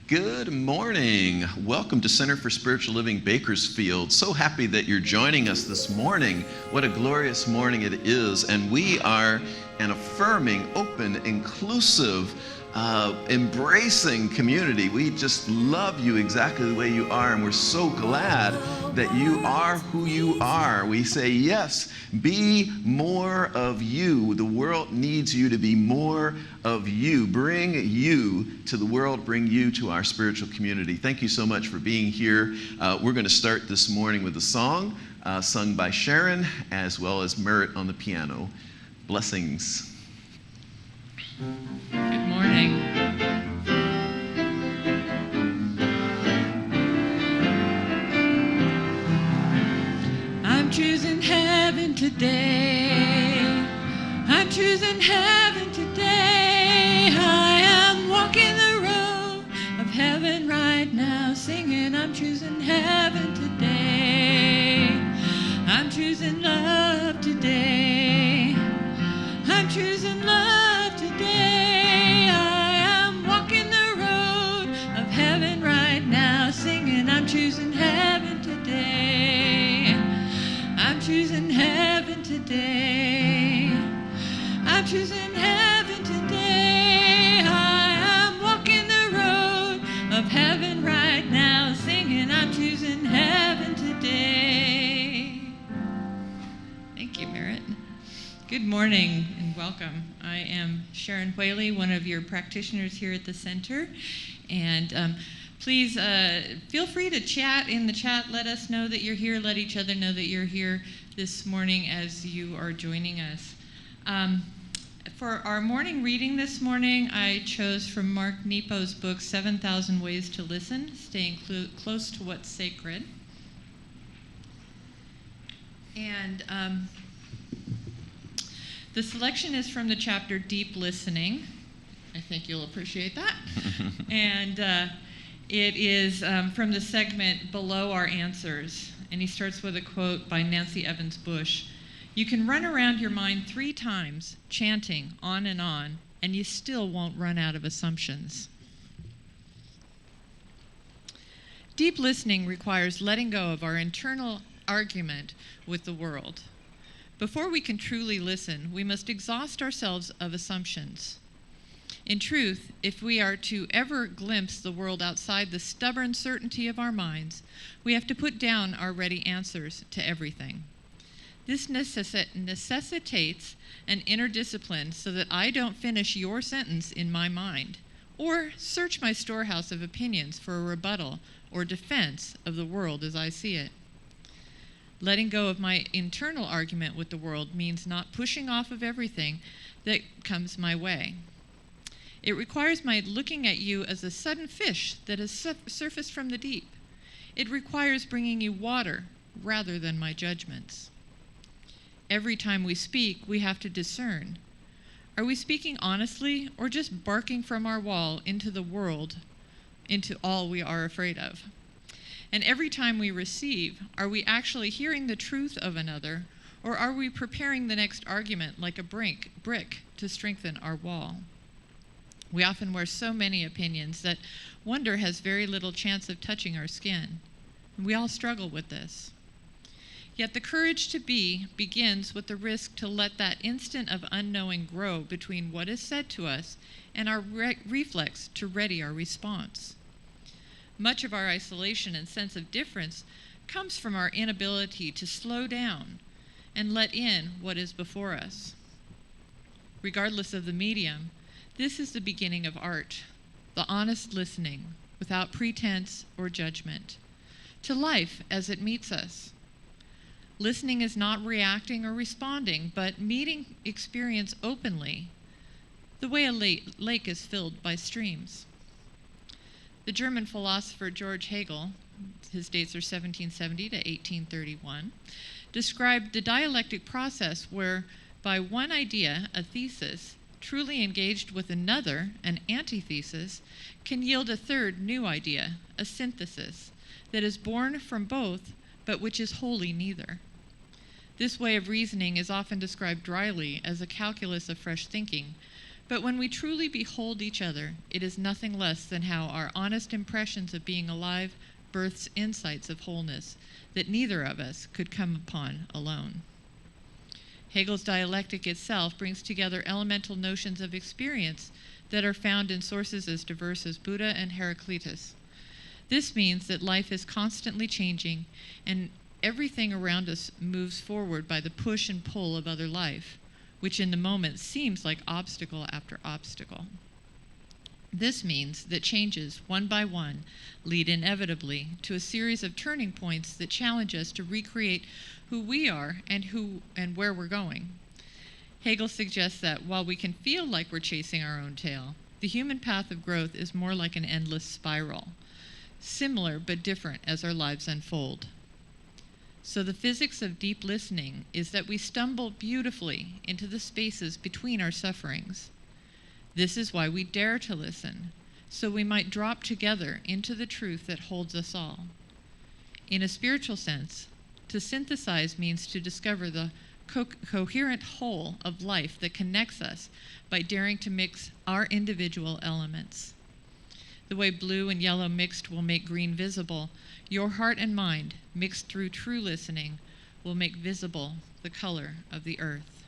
Good morning. Welcome to Center for Spiritual Living Bakersfield. So happy that you're joining us this morning. What a glorious morning it is. And we are an affirming, open, inclusive, embracing community. We just love you exactly the way you are, and we're so glad that you are who you are. We say, yes, be more of you. The world needs you to be more of you. Bring you to the world, bring you to our spiritual community. Thank you so much for being here. We're going to start this morning with a song sung by Sharon, as well as Merritt on the piano. Blessings. Good morning. I'm choosing heaven today. I'm choosing heaven today. I am walking the road of heaven right now, singing I'm choosing heaven today. I'm choosing love today. I'm choosing love today. I am walking the road of heaven right now, singing I'm choosing heaven today. I'm choosing heaven today. I'm choosing heaven today. I am walking the road of heaven right now, singing I'm choosing heaven today. Thank you, Merritt. Good morning and welcome. I am Sharon Whaley, one of your practitioners here at the center. And please feel free to chat in the chat. Let us know that you're here. Let each other know that you're here this morning as you are joining us. For our morning reading this morning, I chose from Mark Nepo's book, 7,000 Ways to Listen, Staying Close to What's Sacred. And the selection is from the chapter Deep Listening. I think you'll appreciate that. And it is from the segment Below Our Answers. And he starts with a quote by Nancy Evans Bush. You can run around your mind 3 times, chanting on, and you still won't run out of assumptions. Deep listening requires letting go of our internal argument with the world. Before we can truly listen, we must exhaust ourselves of assumptions. In truth, if we are to ever glimpse the world outside the stubborn certainty of our minds, we have to put down our ready answers to everything. This necessitates an inner discipline so that I don't finish your sentence in my mind, or search my storehouse of opinions for a rebuttal or defense of the world as I see it. Letting go of my internal argument with the world means not pushing off of everything that comes my way. It requires my looking at you as a sudden fish that has surfaced from the deep. It requires bringing you water rather than my judgments. Every time we speak, we have to discern. Are we speaking honestly or just barking from our wall into the world, into all we are afraid of? And every time we receive, are we actually hearing the truth of another, or are we preparing the next argument like a brick to strengthen our wall? We often wear so many opinions that wonder has very little chance of touching our skin. We all struggle with this. Yet the courage to be begins with the risk to let that instant of unknowing grow between what is said to us and our reflex to ready our response. Much of our isolation and sense of difference comes from our inability to slow down and let in what is before us. Regardless of the medium, this is the beginning of art, the honest listening, without pretense or judgment, to life as it meets us. Listening is not reacting or responding, but meeting experience openly, the way a lake is filled by streams. The German philosopher George Hegel, his dates are 1770 to 1831, described the dialectic process where, by one idea, a thesis, truly engaged with another, an antithesis, can yield a third new idea, a synthesis, that is born from both, but which is wholly neither. This way of reasoning is often described dryly as a calculus of fresh thinking, But when we truly behold each other, it is nothing less than how our honest impressions of being alive births insights of wholeness that neither of us could come upon alone. Hegel's dialectic itself brings together elemental notions of experience that are found in sources as diverse as Buddha and Heraclitus. This means that life is constantly changing, and everything around us moves forward by the push and pull of other life, which in the moment seems like obstacle after obstacle. This means that changes, one by one, lead inevitably to a series of turning points that challenge us to recreate who we are and where we're going. Hegel suggests that while we can feel like we're chasing our own tail, the human path of growth is more like an endless spiral, similar but different as our lives unfold. So the physics of deep listening is that we stumble beautifully into the spaces between our sufferings. This is why we dare to listen, so we might drop together into the truth that holds us all. In a spiritual sense, to synthesize means to discover the coherent whole of life that connects us by daring to mix our individual elements. The way blue and yellow mixed will make green visible, your heart and mind, mixed through true listening, will make visible the color of the earth.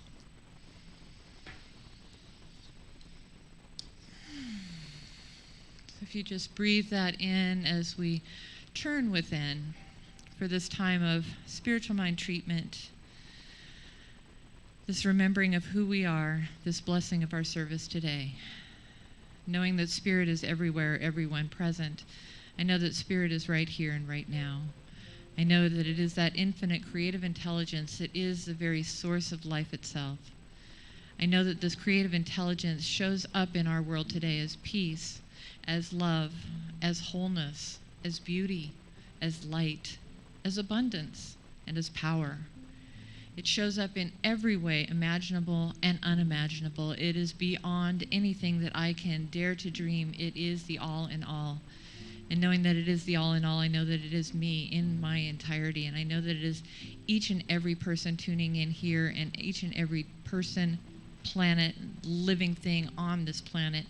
So if you just breathe that in as we turn within for this time of spiritual mind treatment, this remembering of who we are, this blessing of our service today. Knowing that Spirit is everywhere, everyone present. I know that Spirit is right here and right now. I know that it is that infinite creative intelligence that is the very source of life itself. I know that this creative intelligence shows up in our world today as peace, as love, as wholeness, as beauty, as light, as abundance, and as power. It shows up in every way imaginable and unimaginable. It is beyond anything that I can dare to dream. It is the all in all. And knowing that it is the all in all, I know that it is me in my entirety. And I know that it is each and every person tuning in here and each and every person, planet, living thing on this planet.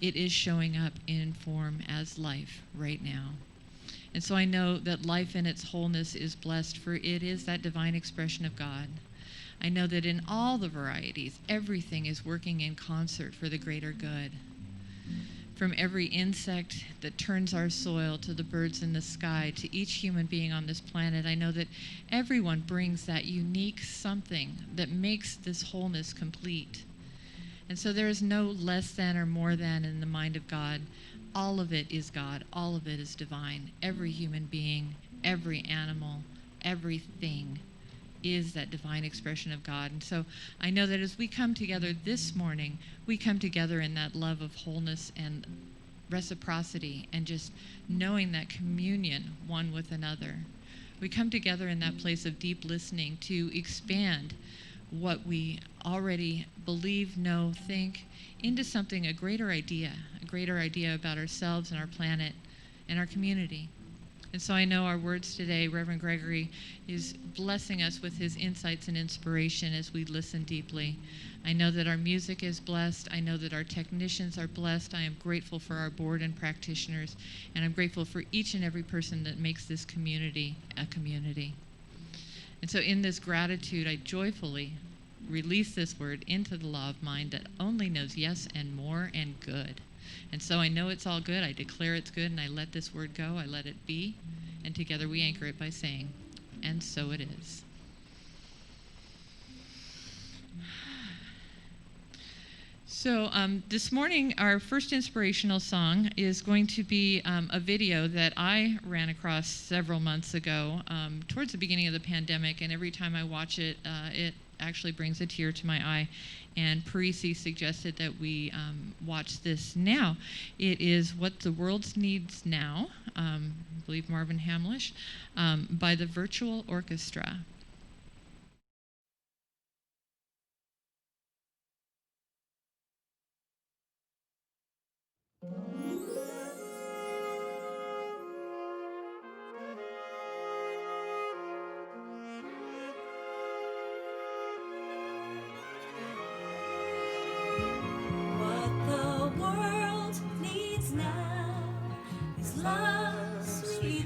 It is showing up in form as life right now. And so I know that life in its wholeness is blessed, for it is that divine expression of God. I know that in all the varieties, everything is working in concert for the greater good. From every insect that turns our soil to the birds in the sky to each human being on this planet, I know that everyone brings that unique something that makes this wholeness complete. And so there is no less than or more than in the mind of God. All of it is God. All of it is divine. Every human being, every animal, everything is that divine expression of God. And so I know that as we come together this morning, we come together in that love of wholeness and reciprocity and just knowing that communion one with another. We come together in that place of deep listening to expand what we already believe, know, think, into something, a greater idea about ourselves and our planet and our community. And so I know our words today, Reverend Gregory is blessing us with his insights and inspiration as we listen deeply. I know that our music is blessed. I know that our technicians are blessed. I am grateful for our board and practitioners, and I'm grateful for each and every person that makes this community a community. And so in this gratitude, I joyfully release this word into the law of mind that only knows yes and more and good. And so I know it's all good. I declare it's good, and I let this word go. I let it be. And together we anchor it by saying, and so it is. So this morning, our first inspirational song is going to be a video that I ran across several months ago, towards the beginning of the pandemic, and every time I watch it, it actually brings a tear to my eye. And Parisi suggested that we watch this now. It is What the World Needs Now, I believe Marvin Hamlish, by the Virtual Orchestra.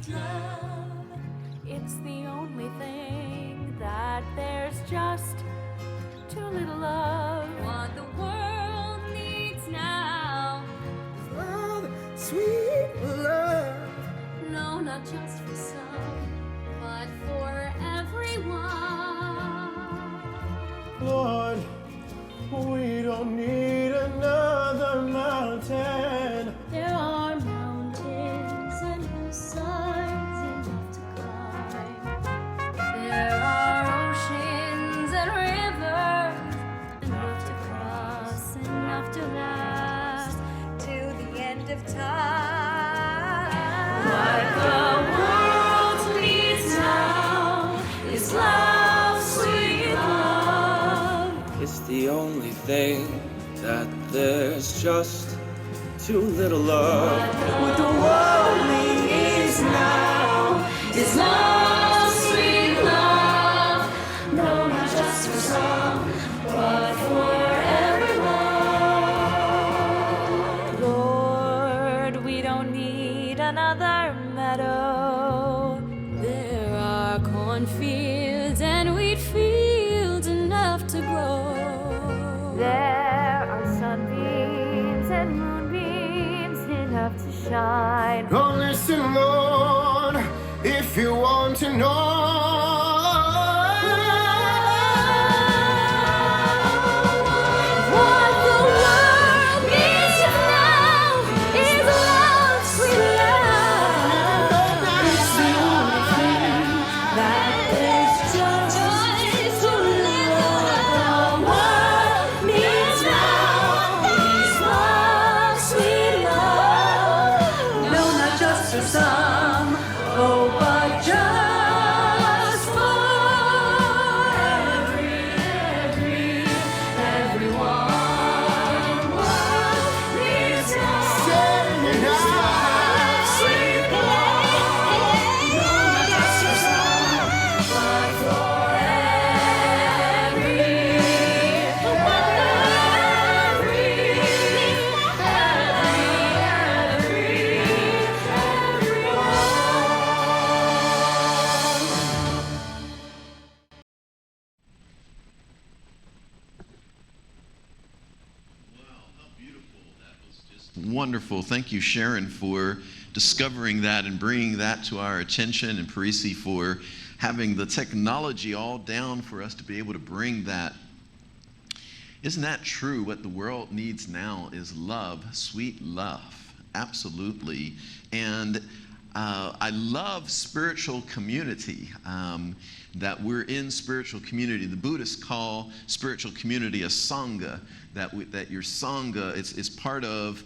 love. It's the only thing that there's just too little of. What the world needs now is love, sweet love. No, not just for some, but for everyone. Lord, we don't need another mountain. There are mountains and hillsides enough to climb. There are oceans and rivers enough to cross, enough to last to the end of time. What the world needs now is love, sweet love. It's the only thing that there's just too little of. What the world needs now is love, sweet love. No, not just for some, but for everyone. Lord, we don't need another meadow. There are cornfields and wheat fields enough to grow. There are sunbeams and moonbeams enough to shine. Oh, listen, Lord, if you want to know. What the world needs now is love, sweet love. It's the only thing that there's just too little. The world needs now is love, sweet love. No, not just for some, oh, but just for everyone. World needs now is love, sweet love. No, not just for some, but for Wonderful. Thank you, Sharon, for discovering that and bringing that to our attention, and Parisi for having the technology all down for us to be able to bring that. Isn't that true? What the world needs now is love, sweet love. Absolutely. And I love spiritual community, that we're in spiritual community. The Buddhists call spiritual community a sangha, that your sangha is part of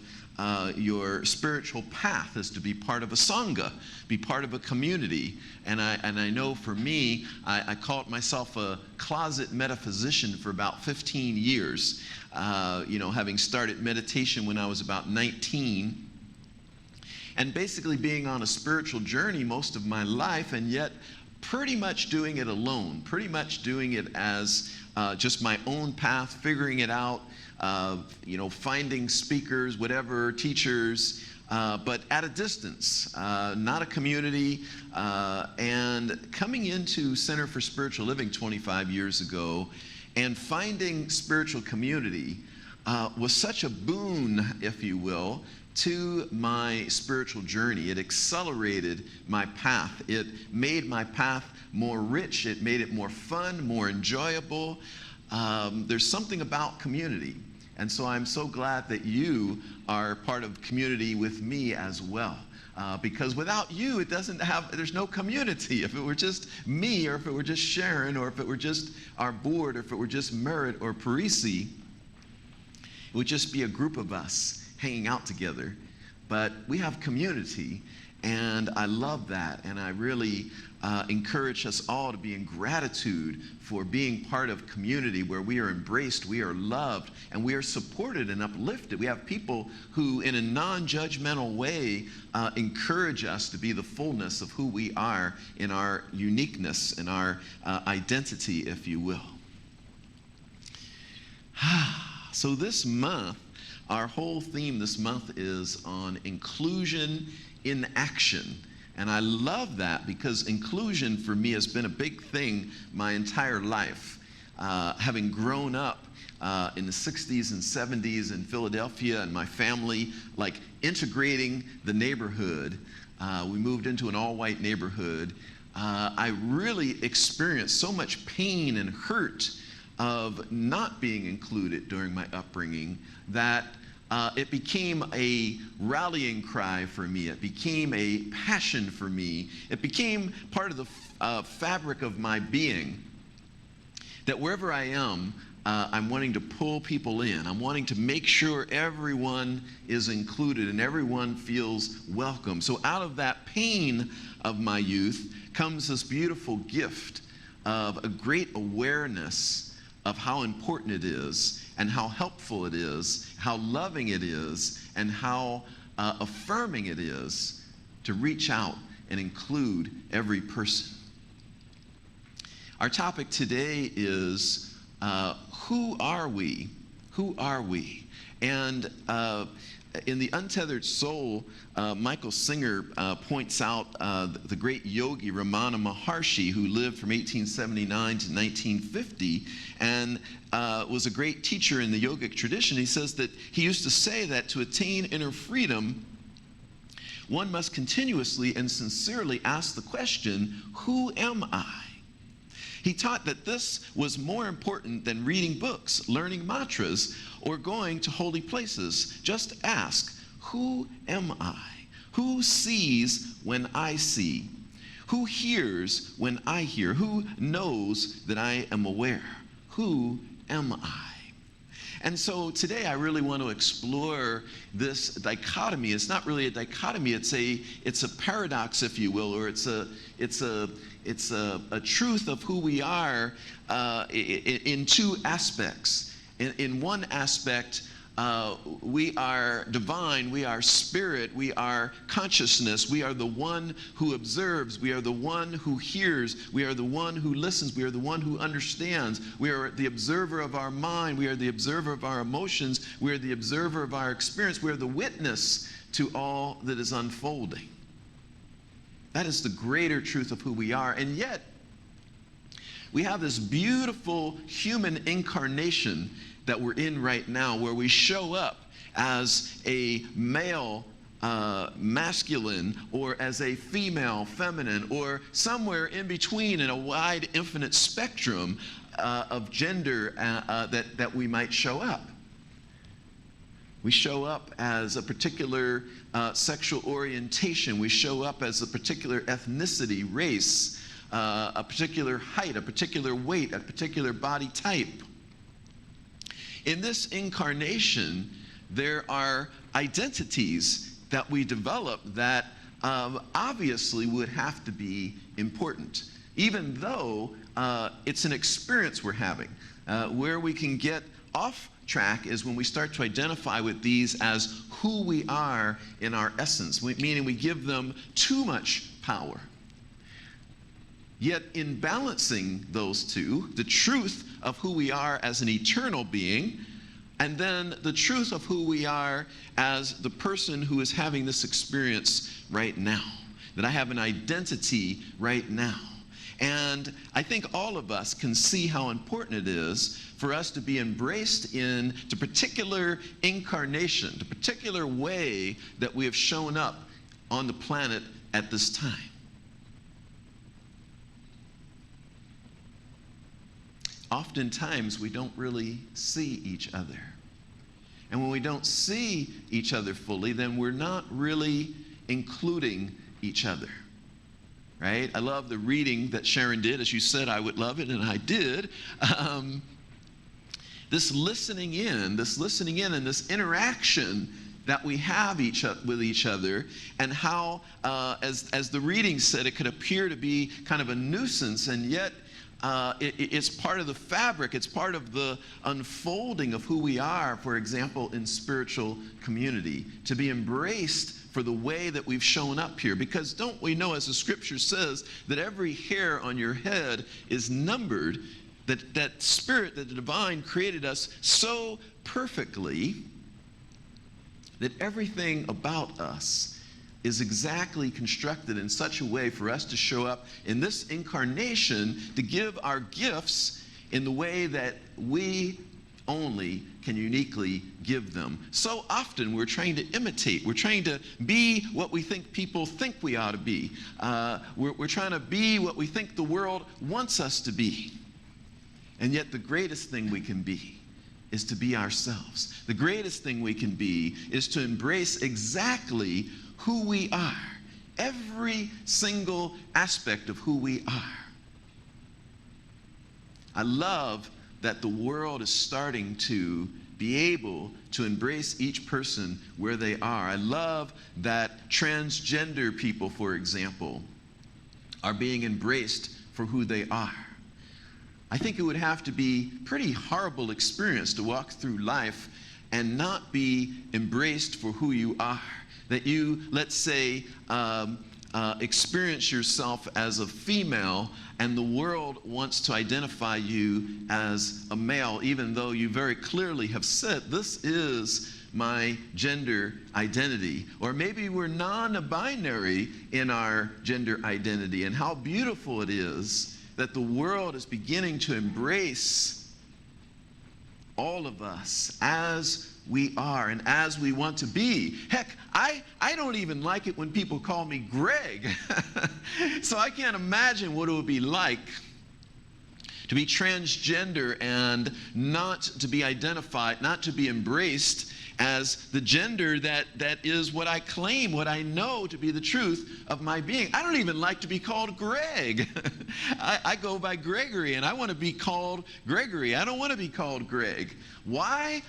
your spiritual path, is to be part of a sangha, be part of a community. And I know for me, I called myself a closet metaphysician for about 15 years, having started meditation when I was about 19. And basically being on a spiritual journey most of my life, and yet pretty much doing it alone, pretty much doing it as just my own path, figuring it out, finding speakers, whatever, teachers, but at a distance, not a community. And coming into Center for Spiritual Living 25 years ago and finding spiritual community was such a boon, if you will, to my spiritual journey. It accelerated my path. It made my path more rich. It made it more fun, more enjoyable. There's something about community. And so I'm so glad that you are part of community with me as well. Because without you, there's no community. If it were just me, or if it were just Sharon, or if it were just our board, or if it were just Merritt or Parisi, it would just be a group of us hanging out together. But we have community, and I love that. And I really encourage us all to be in gratitude for being part of community where we are embraced, we are loved, and we are supported and uplifted. We have people who, in a non-judgmental way, encourage us to be the fullness of who we are in our uniqueness and our identity, if you will. So this month, our whole theme this month is on inclusion in action. And I love that because inclusion for me has been a big thing my entire life. Having grown up in the 60s and 70s in Philadelphia, and my family like integrating the neighborhood. We moved into an all-white neighborhood. I really experienced so much pain and hurt of not being included during my upbringing that it became a rallying cry for me. It became a passion for me. It became part of the fabric of my being, that wherever I am, I'm wanting to pull people in. I'm wanting to make sure everyone is included and everyone feels welcome. So out of that pain of my youth comes this beautiful gift of a great awareness of how important it is and how helpful it is, how loving it is, and how affirming it is to reach out and include every person. Our topic today is who are we? Who are we? And in The Untethered Soul, Michael Singer points out the great yogi Ramana Maharshi, who lived from 1879 to 1950 and was a great teacher in the yogic tradition. He says that he used to say that to attain inner freedom, one must continuously and sincerely ask the question, who am I? He taught that this was more important than reading books, learning mantras, or going to holy places. Just ask, who am I? Who sees when I see? Who hears when I hear? Who knows that I am aware? Who am I? And so today I really want to explore this dichotomy. It's not really a dichotomy, it's a paradox, if you will, or it's a truth of who we are in two aspects. In one aspect, we are divine, we are spirit, we are consciousness, we are the one who observes, we are the one who hears, we are the one who listens, we are the one who understands, we are the observer of our mind, we are the observer of our emotions, we are the observer of our experience, we are the witness to all that is unfolding. That is the greater truth of who we are. And yet, we have this beautiful human incarnation that we're in right now, where we show up as a male masculine, or as a female feminine, or somewhere in between in a wide infinite spectrum of gender that we might show up. We show up as a particular sexual orientation. We show up as a particular ethnicity, race, a particular height, a particular weight, a particular body type. In this incarnation, there are identities that we develop that obviously would have to be important, even though it's an experience we're having. Where we can get off track is when we start to identify with these as who we are in our essence, meaning we give them too much power. Yet in balancing those two, the truth of who we are as an eternal being, and then the truth of who we are as the person who is having this experience right now, that I have an identity right now. And I think all of us can see how important it is for us to be embraced in the particular incarnation, the particular way that we have shown up on the planet at this time. Oftentimes, we don't really see each other. And when we don't see each other fully, then we're not really including each other. Right? I love the reading that Sharon did. As you said, I would love it, and I did. This listening in and this interaction that we have with each other, and how, as the reading said, it could appear to be kind of a nuisance, and yet it's part of the fabric, it's part of the unfolding of who we are, for example, in spiritual community, to be embraced for the way that we've shown up here. Because don't we know, as the scripture says, that every hair on your head is numbered, that spirit, that the divine created us so perfectly that everything about us is exactly constructed in such a way for us to show up in this incarnation to give our gifts in the way that we only can uniquely give them. So often we're trying to imitate. We're trying to be what we think people think we ought to be. We're trying to be what we think the world wants us to be. And yet the greatest thing we can be is to be ourselves. The greatest thing we can be is to embrace exactly who we are. Every single aspect of who we are. I love that the world is starting to be able to embrace each person where they are. I love that transgender people, for example, are being embraced for who they are. I think it would have to be a pretty horrible experience to walk through life and not be embraced for who you are. That you, let's say, experience yourself as a female and the world wants to identify you as a male, even though you very clearly have said, this is my gender identity. Or maybe we're non-binary in our gender identity, and how beautiful it is that the world is beginning to embrace all of us as we are and as we want to be. Heck, I don't even like it when people call me Greg. So I can't imagine what it would be like to be transgender and not to be identified, not to be embraced as the gender that is what I claim, what I know to be the truth of my being. I don't even like to be called Greg. I go by Gregory, and I want to be called Gregory. I don't want to be called Greg. Why?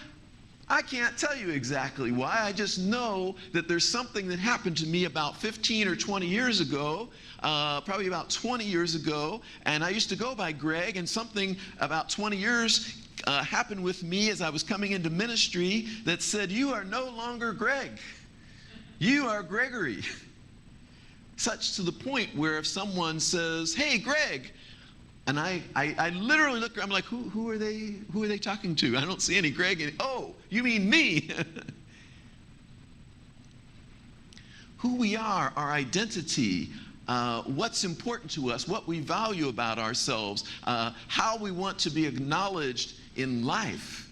I can't tell you exactly why. I just know that there's something that happened to me about 15 or 20 years ago, probably about 20 years ago, and I used to go by Greg, and something about 20 years happened with me as I was coming into ministry that said, you are no longer Greg. You are Gregory. Such to the point where if someone says, hey, Greg, and I literally look, I'm like, who are they talking to? I don't see any Greg. Oh, you mean me? Who we are, our identity, what's important to us, what we value about ourselves, how we want to be acknowledged in life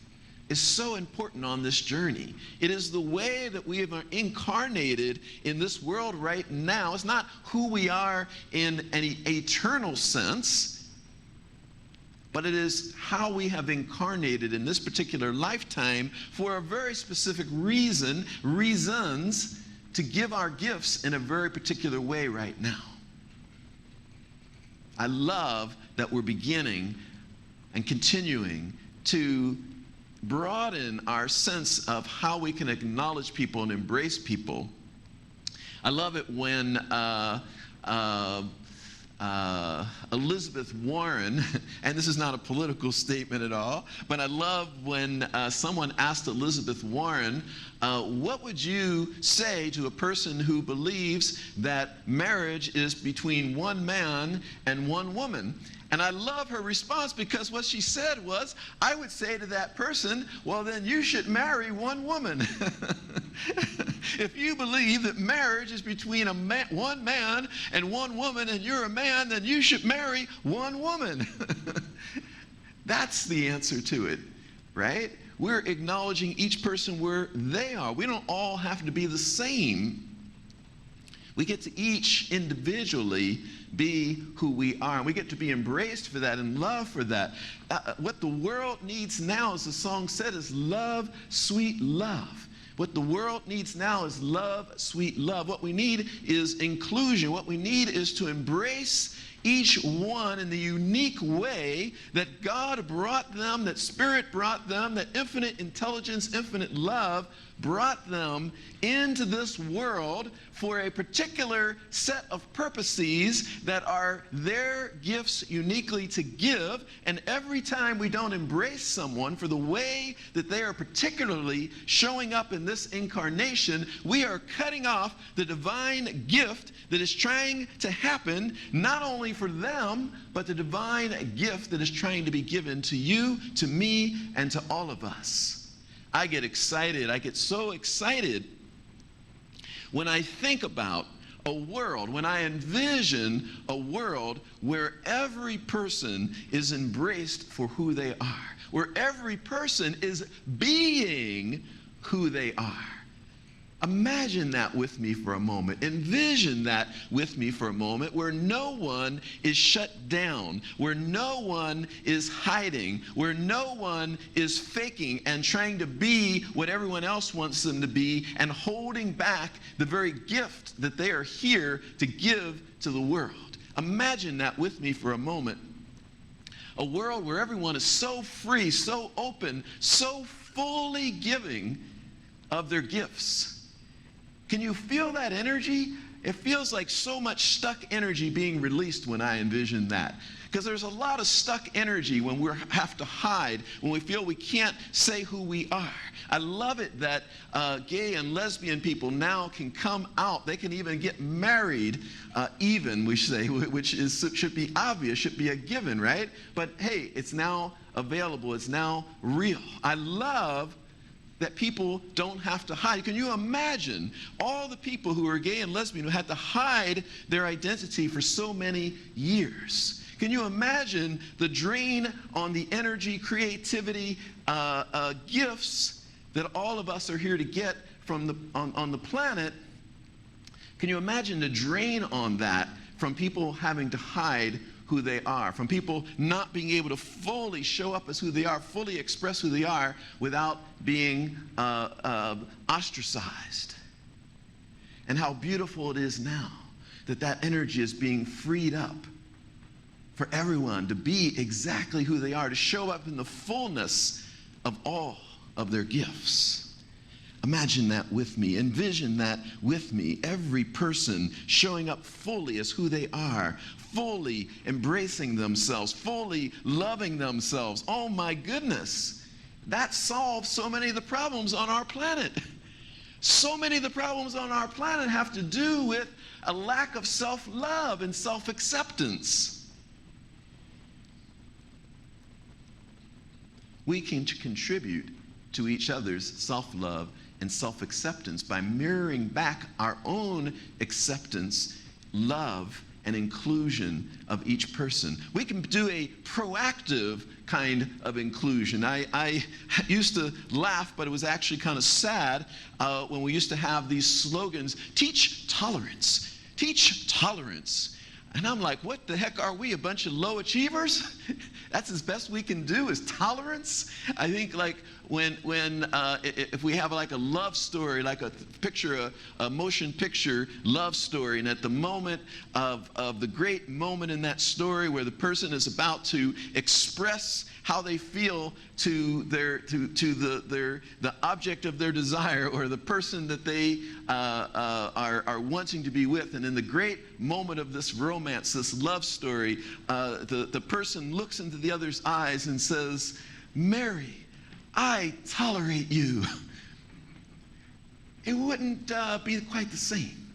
is so important on this journey. It is the way that we are incarnated in this world right now. It's not who we are in an eternal sense, but it is how we have incarnated in this particular lifetime for a very specific reasons to give our gifts in a very particular way right now. I love that we're beginning and continuing to broaden our sense of how we can acknowledge people and embrace people. I love it when Elizabeth Warren, and this is not a political statement at all, but I love when someone asked Elizabeth Warren, what would you say to a person who believes that marriage is between one man and one woman? And I love her response, because what she said was, I would say to that person, well, then you should marry one woman. If you believe that marriage is between one man and one woman, and you're a man, then you should marry one woman. That's the answer to it, right? We're acknowledging each person where they are. We don't all have to be the same. We get to each individually be who we are, and we get to be embraced for that and loved for that. What the world needs now, as the song said, is love, sweet love. What the world needs now is love, sweet love. What we need is inclusion. What we need is to embrace each one in the unique way that God brought them, that Spirit brought them, that infinite intelligence, infinite love brought them into this world for a particular set of purposes that are their gifts uniquely to give. And every time we don't embrace someone for the way that they are particularly showing up in this incarnation, we are cutting off the divine gift that is trying to happen, not only for them, but the divine gift that is trying to be given to you, to me, and to all of us. I get excited. I get so excited When I think about a world, when I envision a world where every person is embraced for who they are, where every person is being who they are. Imagine that with me for a moment. Envision that with me for a moment, where no one is shut down, where no one is hiding, where no one is faking and trying to be what everyone else wants them to be and holding back the very gift that they are here to give to the world. Imagine that with me for a moment. A world where everyone is so free, so open, so fully giving of their gifts. Can you feel that energy? It feels like so much stuck energy being released when I envision that. Because there's a lot of stuck energy when we have to hide, when we feel we can't say who we are. I love it that gay and lesbian people now can come out. They can even get married, we say, which should be obvious, should be a given, right? But hey, it's now available. It's now real. I love that people don't have to hide. Can you imagine all the people who are gay and lesbian who had to hide their identity for so many years? Can you imagine the drain on the energy, creativity, gifts that all of us are here to get from on the planet? Can you imagine the drain on that from people having to hide who they are, from people not being able to fully show up as who they are, fully express who they are without being ostracized? And how beautiful it is now that that energy is being freed up for everyone to be exactly who they are, to show up in the fullness of all of their gifts. Imagine that with me. Envision that with me. Every person showing up fully as who they are, fully embracing themselves, fully loving themselves. Oh my goodness. That solves so many of the problems on our planet. So many of the problems on our planet have to do with a lack of self-love and self-acceptance. We can contribute to each other's self-love and self-acceptance by mirroring back our own acceptance, love, and inclusion of each person. We can do a proactive kind of inclusion. I used to laugh, but it was actually kind of sad when we used to have these slogans, teach tolerance, teach tolerance. And I'm like, what the heck are we, a bunch of low achievers? That's as best we can do is tolerance? I think like if we have like a love story, like a picture, a motion picture love story, and at the moment of the great moment in that story where the person is about to express how they feel to the object of their desire, or the person that they are wanting to be with, and in the great moment of this romance, this love story, the person looks into the other's eyes and says, "Mary, I tolerate you." It wouldn't be quite the same.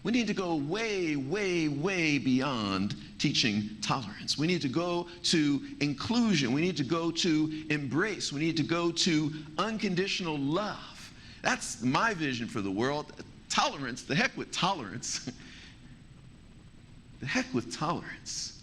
We need to go way, way, way beyond teaching tolerance. We need to go to inclusion. We need to go to embrace. We need to go to unconditional love. That's my vision for the world. Tolerance, the heck with tolerance. The heck with tolerance.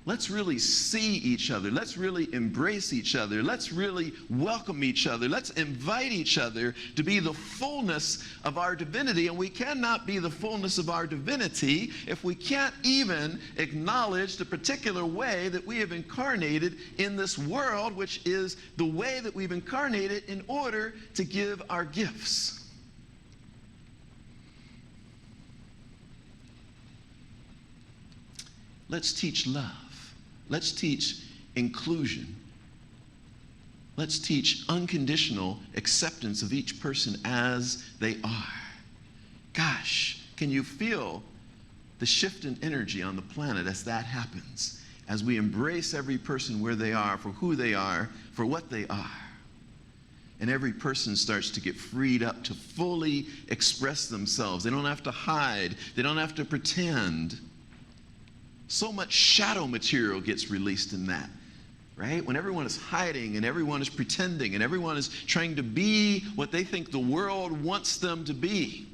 Let's really see each other. Let's really embrace each other. Let's really welcome each other. Let's invite each other to be the fullness of our divinity. And we cannot be the fullness of our divinity if we can't even acknowledge the particular way that we have incarnated in this world, which is the way that we've incarnated in order to give our gifts. Let's teach love. Let's teach inclusion. Let's teach unconditional acceptance of each person as they are. Gosh, can you feel the shift in energy on the planet as that happens? As we embrace every person where they are, for who they are, for what they are. And every person starts to get freed up to fully express themselves. They don't have to hide. They don't have to pretend. So much shadow material gets released in that. right? When everyone is hiding and everyone is pretending and everyone is trying to be what they think the world wants them to be,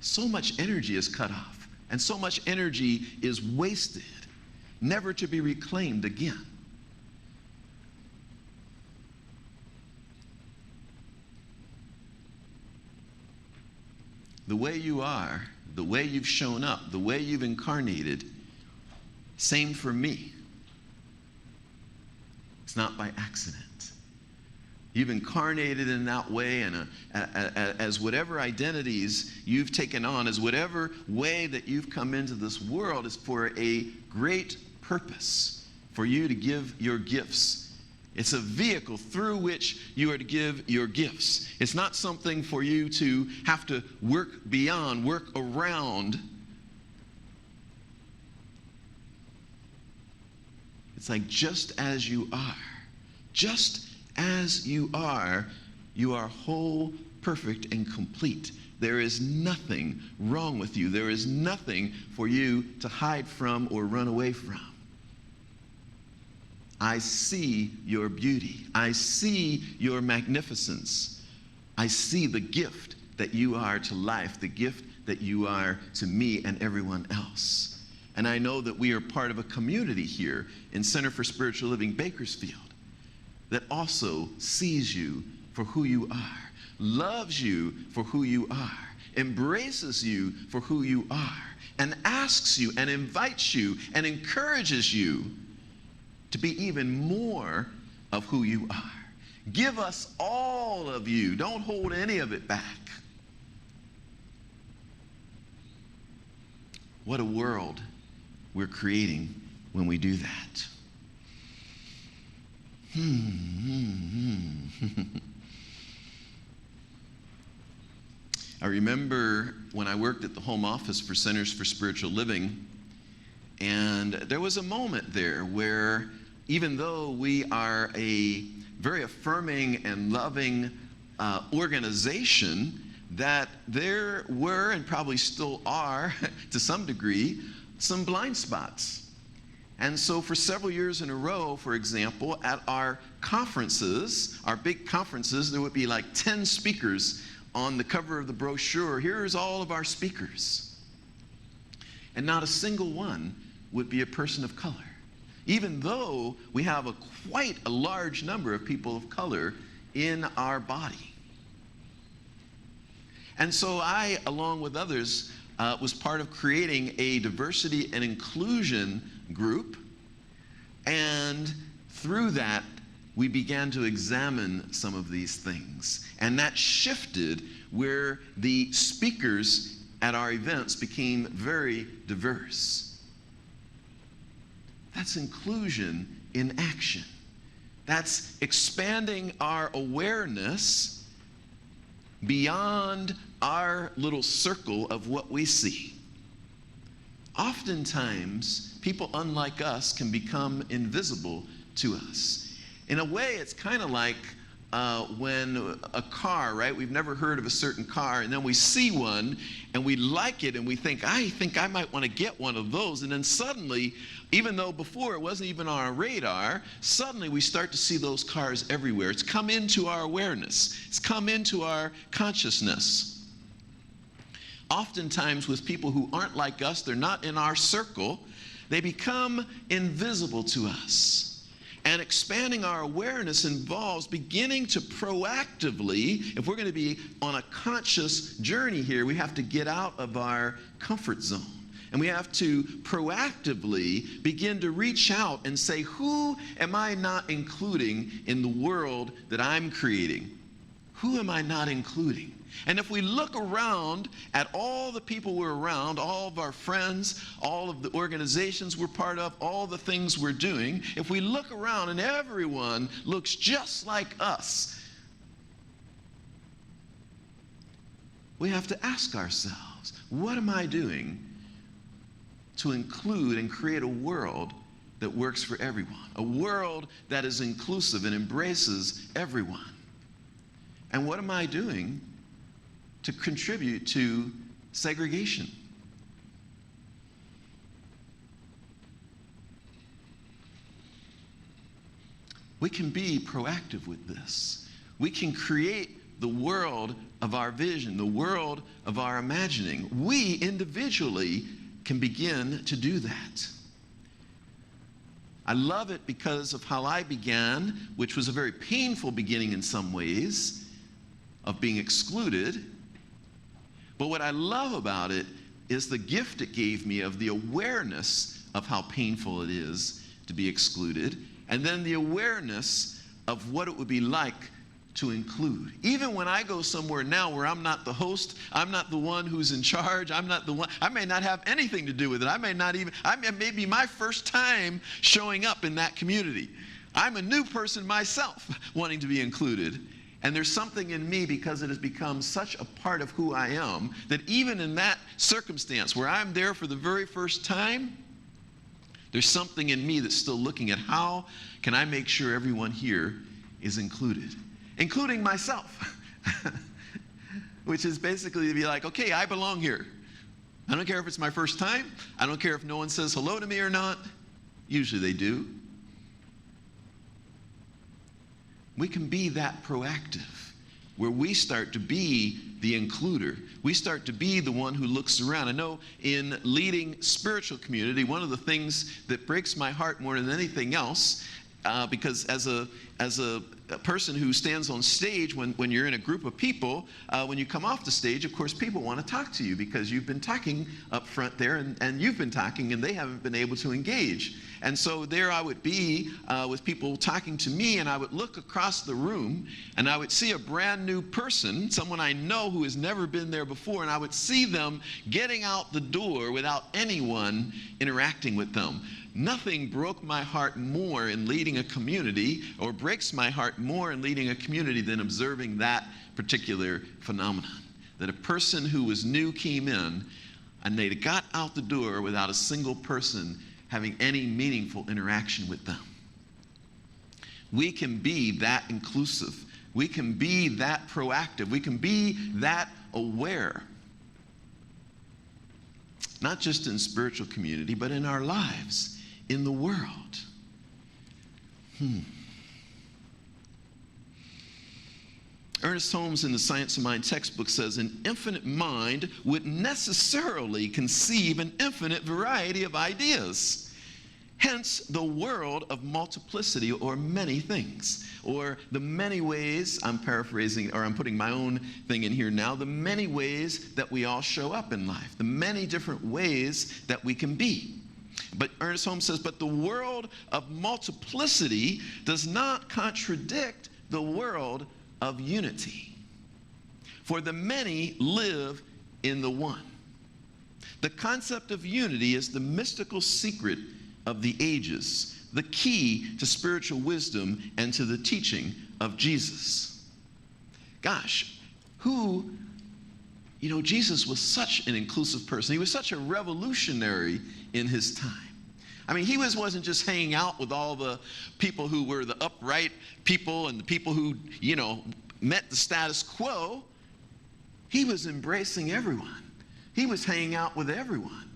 so much energy is cut off and so much energy is wasted, never to be reclaimed again. The way you are, the way you've shown up, the way you've incarnated, same for me. It's not by accident. You've incarnated in that way, and as whatever identities you've taken on, as whatever way that you've come into this world is for a great purpose, for you to give your gifts. It's a vehicle through which you are to give your gifts. It's not something for you to have to work beyond, work around. It's like just as you are, you are whole, perfect, and complete. There is nothing wrong with you. There is nothing for you to hide from or run away from. I see your beauty. I see your magnificence. I see the gift that you are to life, the gift that you are to me and everyone else. And I know that we are part of a community here in Center for Spiritual Living Bakersfield that also sees you for who you are, loves you for who you are, embraces you for who you are, and asks you and invites you and encourages you to be even more of who you are. Give us all of you. Don't hold any of it back. What a world we're creating when we do that. I remember when I worked at the home office for Centers for Spiritual Living, and there was a moment there where even though we are a very affirming and loving organization, that there were and probably still are to some degree some blind spots. And so for several years in a row, for example, at our conferences, our big conferences, there would be like 10 speakers on the cover of the brochure. Here's all of our speakers. And not a single one would be a person of color, even though we have quite a large number of people of color in our body. And so I, along with others, was part of creating a diversity and inclusion group. And through that, we began to examine some of these things. And that shifted where the speakers at our events became very diverse. That's inclusion in action. That's expanding our awareness beyond our little circle of what we see. Oftentimes, people unlike us can become invisible to us. In a way, it's kind of like when a car, right? We've never heard of a certain car, and then we see one, and we like it, and we think I might want to get one of those. And then suddenly, even though before it wasn't even on our radar, suddenly we start to see those cars everywhere. It's come into our awareness. It's come into our consciousness. Oftentimes with people who aren't like us, they're not in our circle, they become invisible to us. And expanding our awareness involves beginning to proactively, if we're going to be on a conscious journey here, we have to get out of our comfort zone. And we have to proactively begin to reach out and say, who am I not including in the world that I'm creating? Who am I not including? And if we look around at all the people we're around, all of our friends, all of the organizations we're part of, all the things we're doing, if we look around and everyone looks just like us, we have to ask ourselves, what am I doing to include and create a world that works for everyone? A world that is inclusive and embraces everyone. And what am I doing to contribute to segregation? We can be proactive with this. We can create the world of our vision, the world of our imagining. We individually can begin to do that. I love it because of how I began, which was a very painful beginning in some ways, of being excluded. But what I love about it is the gift it gave me of the awareness of how painful it is to be excluded, and then the awareness of what it would be like to include. Even when I go somewhere now where I'm not the host, I'm not the one who's in charge, I'm not the one, I may not have anything to do with it. I may be my first time showing up in that community. I'm a new person myself wanting to be included. And there's something in me, because it has become such a part of who I am, that even in that circumstance where I'm there for the very first time, there's something in me that's still looking at how can I make sure everyone here is included, including myself, which is basically to be like, okay, I belong here. I don't care if it's my first time. I don't care if no one says hello to me or not. Usually they do. We can be that proactive, where we start to be the includer. We start to be the one who looks around. I know in leading spiritual community, one of the things that breaks my heart more than anything else, because as a person who stands on stage, when you're in a group of people, when you come off the stage, of course, people want to talk to you because you've been talking up front there, and you've been talking, and they haven't been able to engage. And so there I would be with people talking to me, and I would look across the room, and I would see a brand new person, someone I know who has never been there before, and I would see them getting out the door without anyone interacting with them. Nothing broke my heart more in leading a community, or breaks my heart more in leading a community, than observing that particular phenomenon. That a person who was new came in, and they got out the door without a single person having any meaningful interaction with them. We can be that inclusive. We can be that proactive. We can be that aware. Not just in spiritual community, but in our lives, in the world. Ernest Holmes in the Science of Mind textbook says, an infinite mind would necessarily conceive an infinite variety of ideas. Hence, the world of multiplicity, or many things, or the many ways, I'm paraphrasing, or I'm putting my own thing in here now, the many ways that we all show up in life, the many different ways that we can be. But Ernest Holmes says, but the world of multiplicity does not contradict the world of unity. For the many live in the one. The concept of unity is the mystical secret of the ages, the key to spiritual wisdom and to the teaching of Jesus. Gosh, Jesus was such an inclusive person. He was such a revolutionary in his time. I mean, he wasn't just hanging out with all the people who were the upright people and the people who, met the status quo. He was embracing everyone. He was hanging out with everyone.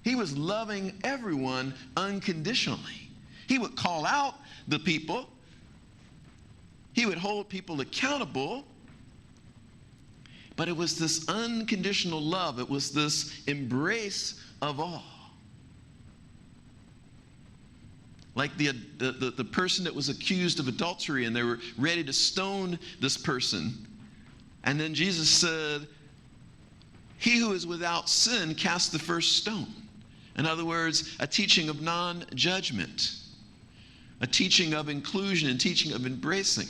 He was loving everyone unconditionally. He would call out the people. He would hold people accountable. But it was this unconditional love. It was this embrace of all. Like the person that was accused of adultery, and they were ready to stone this person. And then Jesus said, he who is without sin cast the first stone. In other words, a teaching of non-judgment, a teaching of inclusion, and teaching of embracing.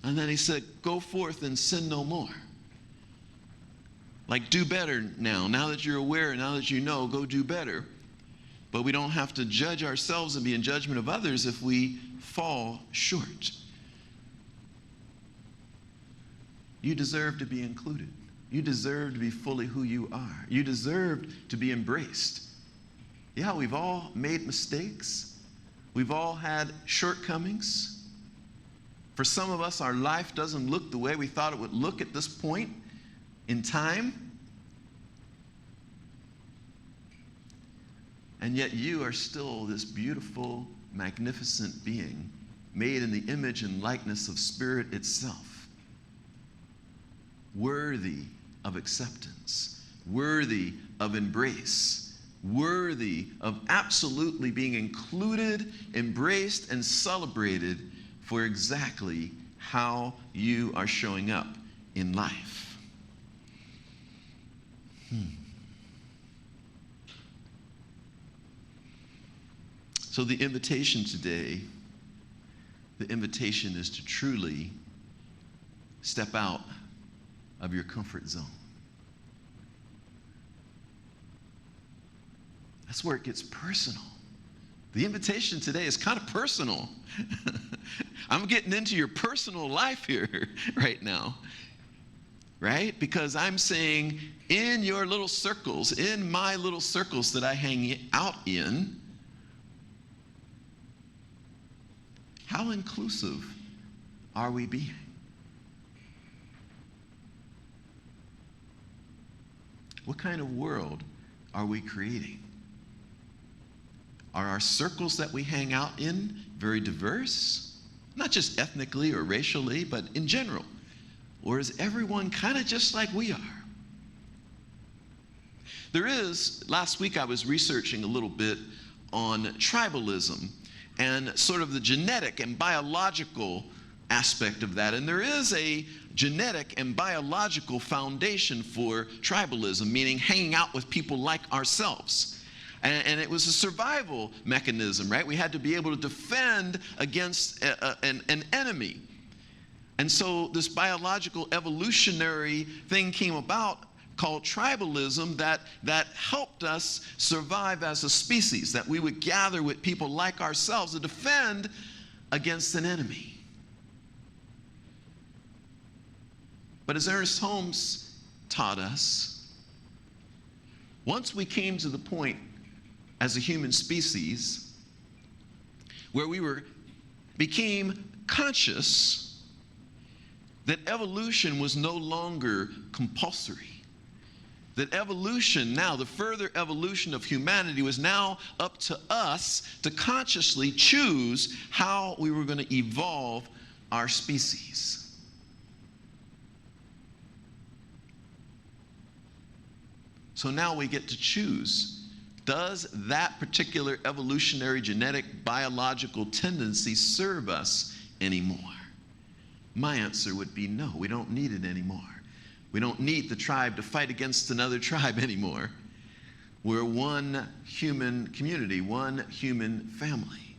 And then he said, go forth and sin no more. Like, do better now. Now that you're aware, now that you know, go do better. But we don't have to judge ourselves and be in judgment of others if we fall short. You deserve to be included. You deserve to be fully who you are. You deserve to be embraced. Yeah, we've all made mistakes. We've all had shortcomings. For some of us, our life doesn't look the way we thought it would look at this point in time. And yet you are still this beautiful, magnificent being made in the image and likeness of Spirit itself, worthy of acceptance, worthy of embrace, worthy of absolutely being included, embraced, and celebrated for exactly how you are showing up in life. So the invitation today, the invitation is to truly step out of your comfort zone. That's where it gets personal. The invitation today is kind of personal. I'm getting into your personal life here right now, right? Because I'm saying in your little circles, in my little circles that I hang out in, how inclusive are we being? What kind of world are we creating? Are our circles that we hang out in very diverse? Not just ethnically or racially, but in general. Or is everyone kind of just like we are? Last week I was researching a little bit on tribalism and sort of the genetic and biological aspect of that. And there is a genetic and biological foundation for tribalism, meaning hanging out with people like ourselves. And it was a survival mechanism, right? We had to be able to defend against an enemy. And so this biological evolutionary thing came about called tribalism that helped us survive as a species, that we would gather with people like ourselves to defend against an enemy. But as Ernest Holmes taught us, once we came to the point as a human species where we became conscious that evolution was no longer compulsory. That evolution now, the further evolution of humanity, was now up to us to consciously choose how we were going to evolve our species. So now we get to choose. Does that particular evolutionary, genetic, biological tendency serve us anymore? My answer would be no, we don't need it anymore. We don't need the tribe to fight against another tribe anymore. We're one human community, one human family.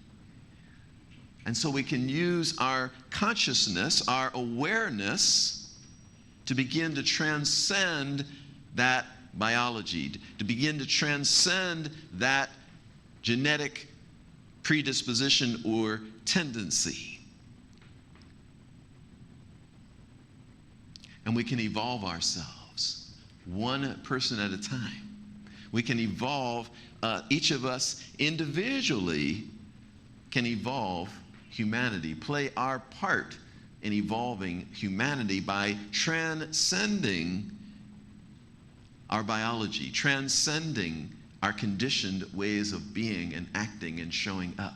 And so we can use our consciousness, our awareness, to begin to transcend that biology, to begin to transcend that genetic predisposition or tendency. And we can evolve ourselves, one person at a time. We can evolve, each of us individually can evolve humanity, play our part in evolving humanity by transcending our biology, transcending our conditioned ways of being and acting and showing up.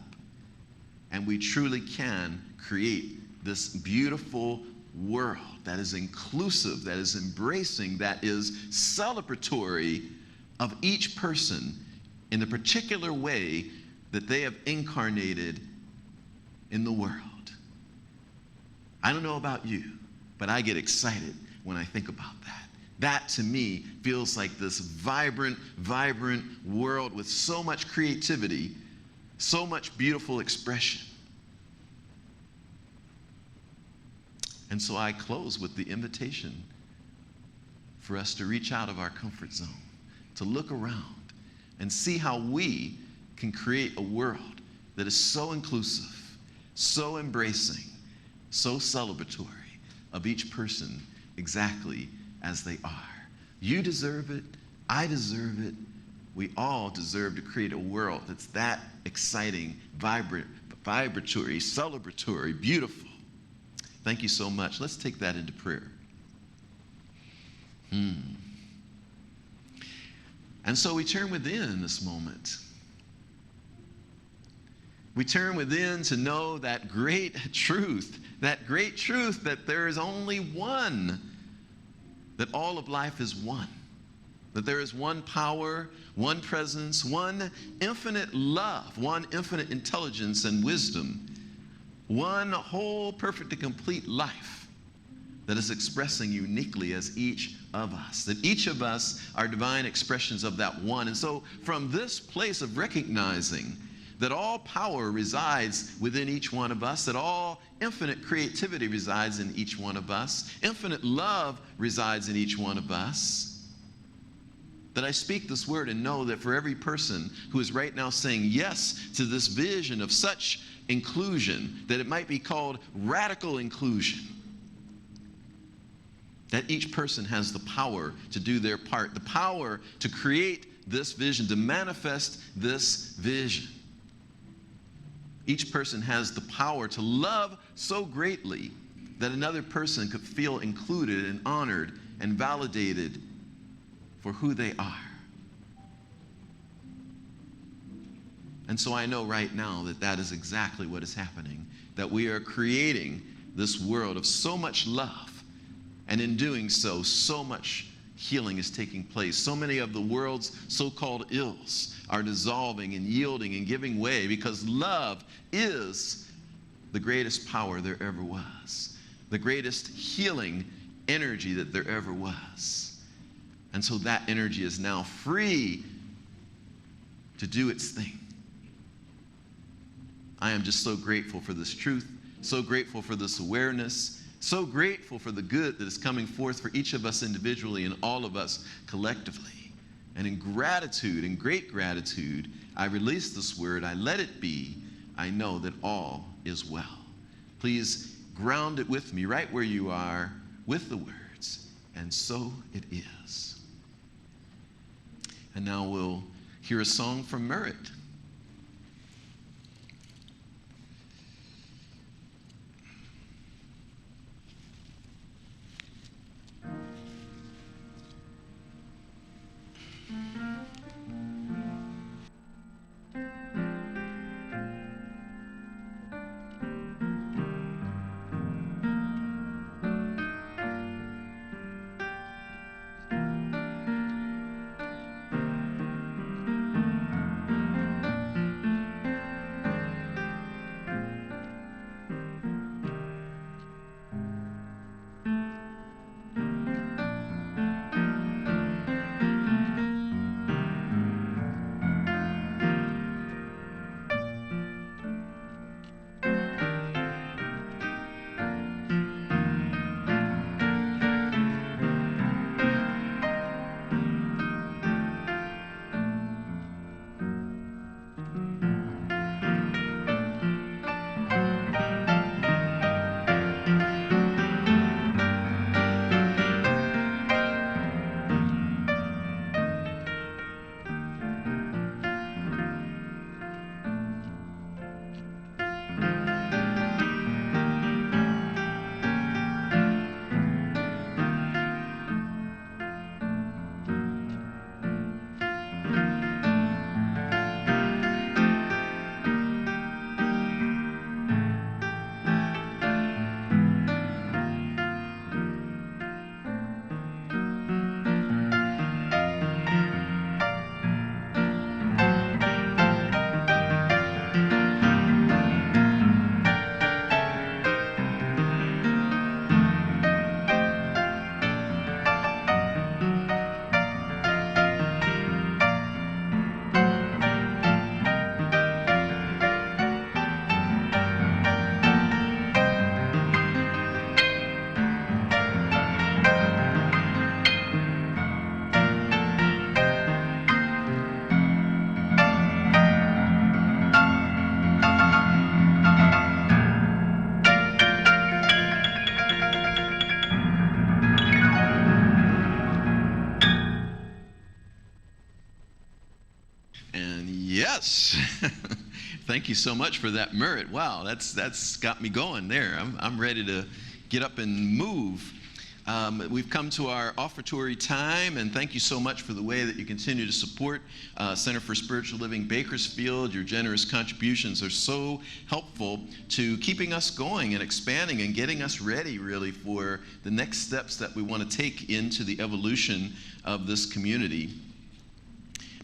And we truly can create this beautiful world that is inclusive, that is embracing, that is celebratory of each person in the particular way that they have incarnated in the world. I don't know about you, but I get excited when I think about that. That to me feels like this vibrant, vibrant world with so much creativity, so much beautiful expression. And so I close with the invitation for us to reach out of our comfort zone, to look around and see how we can create a world that is so inclusive, so embracing, so celebratory of each person exactly as they are. You deserve it. I deserve it. We all deserve to create a world that's that exciting, vibrant, vibratory, celebratory, beautiful. Thank you so much. Let's take that into prayer. And so we turn within in this moment. We turn within to know that great truth that there is only one, that all of life is one, that there is one power, one presence, one infinite love, one infinite intelligence and wisdom, one whole, perfect, and complete life that is expressing uniquely as each of us, that each of us are divine expressions of that one. And so from this place of recognizing that all power resides within each one of us, that all infinite creativity resides in each one of us, infinite love resides in each one of us, that I speak this word and know that for every person who is right now saying yes to this vision of such inclusion, that it might be called radical inclusion, that each person has the power to do their part, the power to create this vision, to manifest this vision. Each person has the power to love so greatly that another person could feel included and honored and validated for who they are. And so I know right now that that is exactly what is happening, that we are creating this world of so much love, and in doing so, so much healing is taking place. So many of the world's so-called ills are dissolving and yielding and giving way, because love is the greatest power there ever was, the greatest healing energy that there ever was. And so that energy is now free to do its thing. I am just so grateful for this truth, so grateful for this awareness, so grateful for the good that is coming forth for each of us individually and all of us collectively. And in gratitude, in great gratitude, I release this word. I let it be. I know that all is well. Please ground it with me right where you are with the words. And so it is. And now we'll hear a song from Merritt. Yes. Thank you so much for that, Merritt. Wow, that's got me going there. I'm ready to get up and move. We've come to our offertory time, and thank you so much for the way that you continue to support Center for Spiritual Living Bakersfield. Your generous contributions are so helpful to keeping us going and expanding and getting us ready, really, for the next steps that we want to take into the evolution of this community.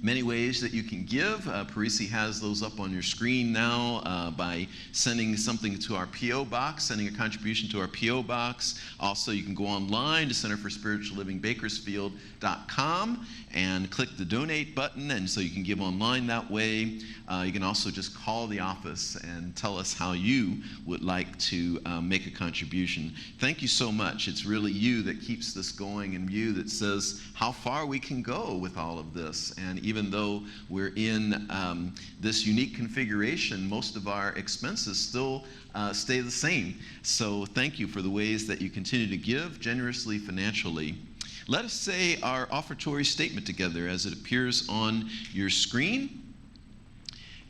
Many ways that you can give. Parisi has those up on your screen now by sending something to our P.O. box, sending a contribution to our P.O. box. Also, you can go online to Center for Spiritual Living Bakersfield.com and click the donate button, and so you can give online that way. You can also just call the office and tell us how you would like to make a contribution. Thank you so much. It's really you that keeps this going, and you that says how far we can go with all of this. And even though we're in this unique configuration, most of our expenses still stay the same. So thank you for the ways that you continue to give generously financially. Let us say our offertory statement together as it appears on your screen.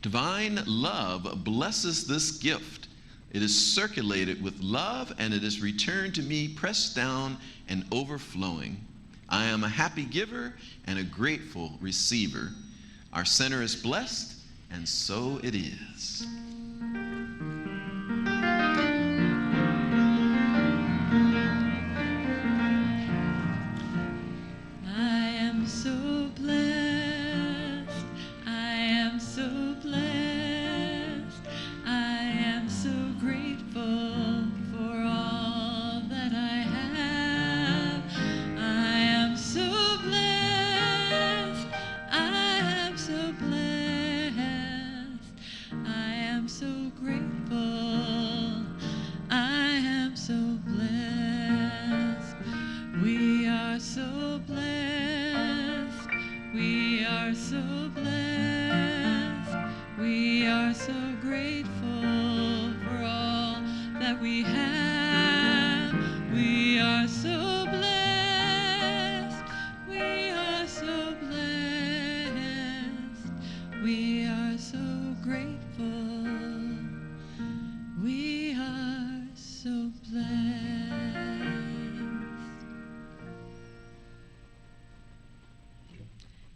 Divine love blesses this gift. It is circulated with love, and it is returned to me pressed down and overflowing. I am a happy giver and a grateful receiver. Our center is blessed, and so it is.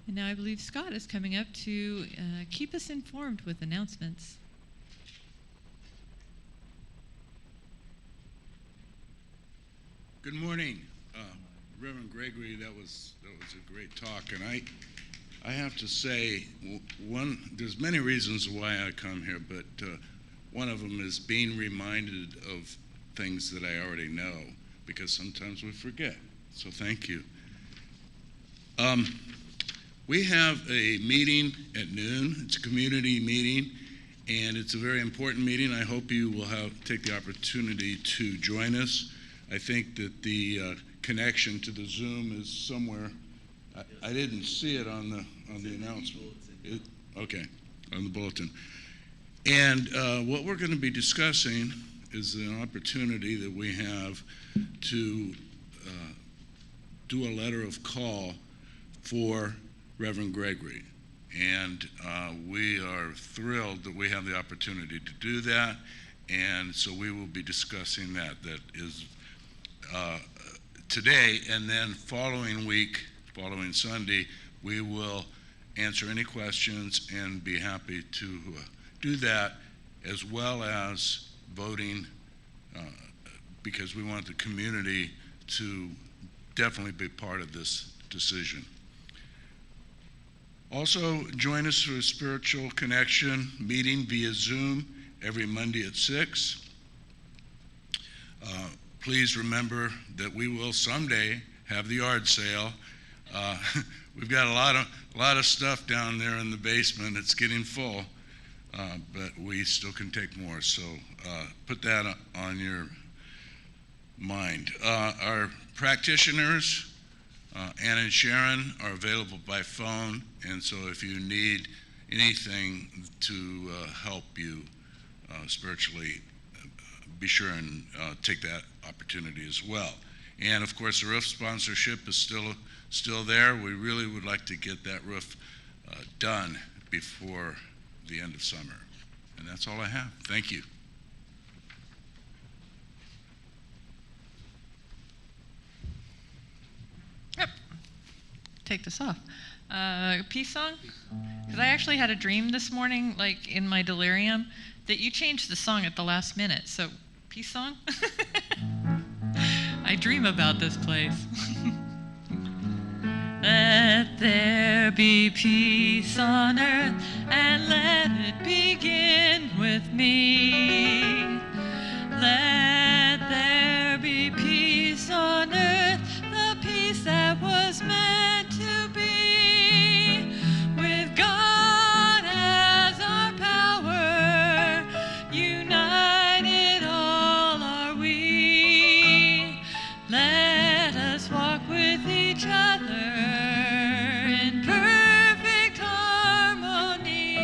Now I believe Scott is coming up to keep us informed with announcements. Good morning, Reverend Gregory. That was a great talk, and I have to say, there's many reasons why I come here, but one of them is being reminded of things that I already know, because sometimes we forget. So thank you. We have a meeting at noon. It's a community meeting, and it's a very important meeting. I hope you will take the opportunity to join us. I think that the connection to the Zoom is somewhere. I didn't see it on the announcement. Okay, on the bulletin. And what we're going to be discussing is an opportunity that we have to do a letter of call for Reverend Gregory. And we are thrilled that we have the opportunity to do that. And so we will be discussing that. That is today, and then following Sunday, we will answer any questions and be happy to do that, as well as voting, because we want the community to definitely be part of this decision. Also, join us for a spiritual connection meeting via Zoom every Monday at 6. Please remember that we will someday have the yard sale. We've got a lot of stuff down there in the basement. It's getting full, but we still can take more. So put that on your mind. Our practitioners, Ann and Sharon, are available by phone, and so if you need anything to help you spiritually, be sure and take that opportunity as well. And of course, the roof sponsorship is still there. We really would like to get that roof done before the end of summer. And that's all I have. Thank you. take this off. Peace song? Because I actually had a dream this morning, like in my delirium, that you changed the song at the last minute. So, peace song? I dream about this place. Let there be peace on earth, and let it begin with me. Let there be peace on earth, the peace that was meant to be. With God as our power, united all are we. Let us walk with each other in perfect harmony.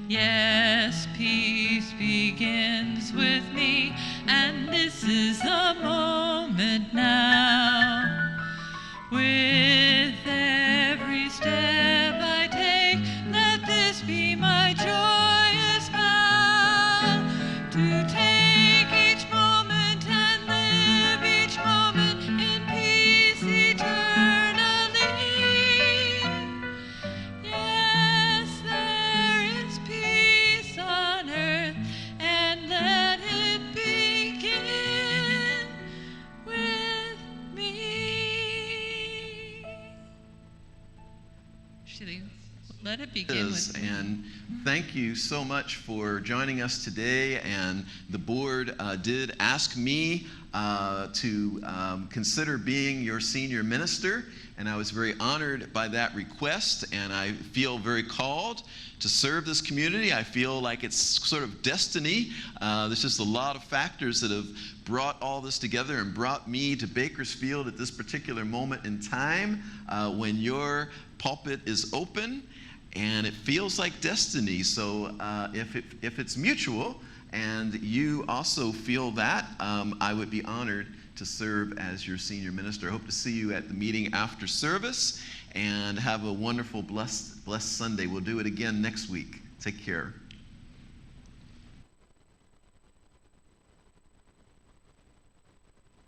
Yes, peace begins with me, and this is the moment now. With every step I take, let this be my joyous vow, to take each moment and live each moment in peace eternally. Yes, there is peace on earth, and let it begin with me. Let it begin with me. And thank you so much for joining us today. And the board did ask me to consider being your senior minister, and I was very honored by that request, and I feel very called to serve this community. I feel like it's sort of destiny. There's just a lot of factors that have brought all this together and brought me to Bakersfield at this particular moment in time when your pulpit is open, and it feels like destiny. So if it's mutual and you also feel that, I would be honored to serve as your senior minister. I hope to see you at the meeting after service, and have a wonderful, blessed Sunday. We'll do it again next week. Take care.